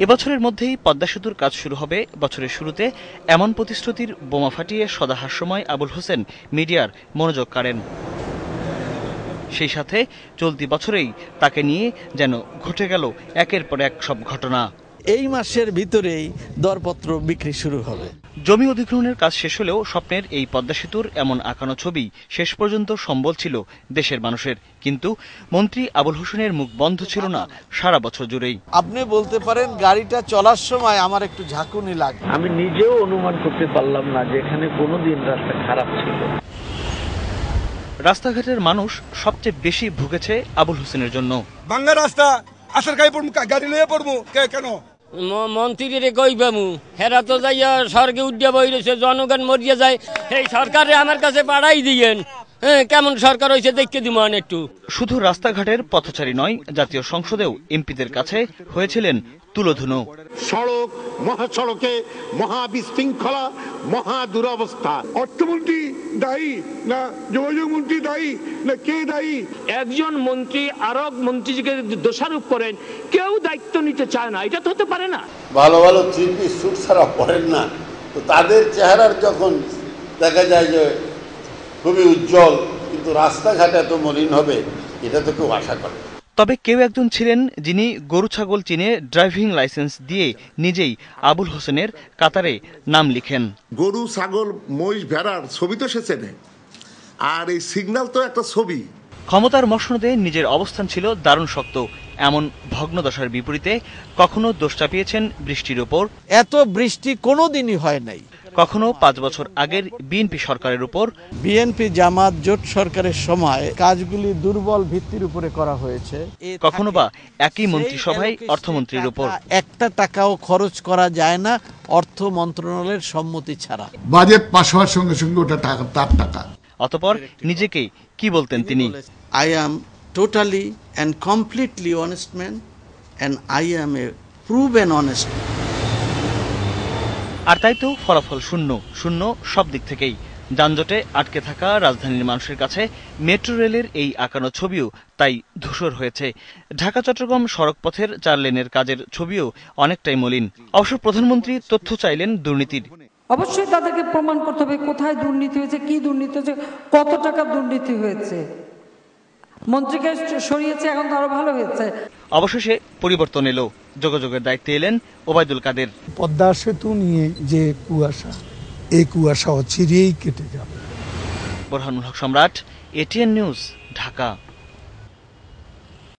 এবছরের মধ্যেই পদ্মা সেতুর কাজ শুরু হবে। বছরের শুরুতে এমন প্রতিশ্রুতির বোমা ফাটিয়ে সদাহাস্যময় আবুল হোসেন মিডিয়ার মনোযোগ কাড়েন। সেই সাথে চলতি বছরেই তাকে নিয়ে যেন ঘটে গেল একের পর এক সব ঘটনা। এই মাসের ভিতরেই দরপত্র বিক্রি শুরু হবে। জমি অধিগ্রহণের কাজ শেষ হলেও স্বপ্নের এই পদ্মা সেতুর এমন আঁকানো ছবি শেষ পর্যন্ত সম্বল ছিল দেশের মানুষের। কিন্তু মন্ত্রী আবুল হোসেনের মুখ বন্ধ ছিল না সারা বছর জুড়েই। আপনি বলতে পারেন গাড়িটা চলার সময় আমার একটু ঝাঁকুনি লাগে। আমি নিজেও অনুমান করতে পারলাম না যে এখানে কোনোদিন রাস্তা খারাপ ছিল। রাস্তাঘাটের মানুষ সবচেয়ে বেশি ভুগেছে আবুল হোসেনের জন্য। বাংলা রাস্তা আসার গাড়ি লইয়া পড়বো কেন? মন্ত্রীরে কইবামু হেরা তো যাইয়া স্বর্গে উঠিয়া বইরেছে, জনগণ মরিয়া যায়। এই সরকারে আমার কাছে পাঠাই দিয়েন, কেমন সরকার হয়েছে দেখতে দিব একটু। শুধু রাস্তাঘাটের পথচারী নয়, জাতীয় সংসদেও এমপিদের কাছে হয়েছিলেন তুলোধুনো। সড়ক মহাসড়কে মহা বিশৃঙ্খলা, মহা দুরবস্থা। অর্থমন্ত্রী দায়ী না যোগাযোগ মন্ত্রী দায়ী না কে দায়ী? একজন মন্ত্রী আরেক মন্ত্রীকে দোষারোপ করেন, কেউ দায়িত্ব নিতে চায় না, এটা তো হতে পারে না। ভালো ভালো থ্রি পিস স্যুট ছাড়া পরেন না, তো তাদের চেহারার যখন দেখা যায় যে খুবই উজ্জ্বল, কিন্তু রাস্তাঘাট এত মলিন হবে এটা তো কেউ আশা করে। তবে কেউ একজন ছিলেন যিনি গরু ছাগল চিনে ড্রাইভিং লাইসেন্স দিয়ে নিজেই আবুল হোসেনের কাতারে নাম লিখেন। গরু ছাগল মহিষ ভেড়ার ছবি তো সে চেনে, আর এই সিগন্যাল তো একটা ছবি। ক্ষমতার মসনদে নিজের অবস্থান ছিল দারুণ শক্ত। এমন ভগ্নদশার বিপরীতে কখনো দোষ চাপিয়েছেন বৃষ্টির ওপর। এত বৃষ্টি কোনোদিনই হয় নাই। কখনো 5 বছর আগের বিএনপি সরকারের উপর। বিএনপি জামাত জোট সরকারের সময় কাজগুলি দুর্বল ভিত্তির উপরে করা হয়েছে। কখনো বা একই মন্ত্রিসভায় অর্থমন্ত্রীর উপর। একটা টাকাও খরচ করা যায় না অর্থ মন্ত্রণালয়ের সম্মতি ছাড়া। বাজেট পাস হওয়ার সঙ্গে সঙ্গে ওটা তার টাকা। অতঃপর নিজেকে কি বলতেন তিনি? I am totally and completely honest man and I am a proven honest man. আর তাই তো ফলাফল শূন্য শূন্য সব দিক থেকেই। যানজটে আটকে থাকা রাজধানীর মানুষের কাছে মেট্রো রেলের এই আঁকানো ছবিও তাই ধূসর হয়েছে। ঢাকা চট্টগ্রাম সড়কপথের 4 লেনের কাজের ছবিও অনেকটাই মলিন। অবশ্য প্রধানমন্ত্রী তথ্য চাইলেন দুর্নীতির। অবশ্যই তাদেরকে প্রমাণ করতে হবে কোথায় দুর্নীতি হয়েছে, কি দুর্নীতি হয়েছে, কত টাকা দুর্নীতি হয়েছে। মন্ত্রীকে সরিয়েছে, এখন তো আরো ভালো হয়েছে। অবশেষে পরিবর্তন এলো। যোগাযোগের দায়িত্বে এলেন ওবায়দুল কাদের। পদ্মা সেতু নিয়ে যে কুয়াশা, এই কুয়াশা অচিরেই কেটে যাবে। বোরহানুল হক সম্রাট, এটিএন নিউজ, ঢাকা।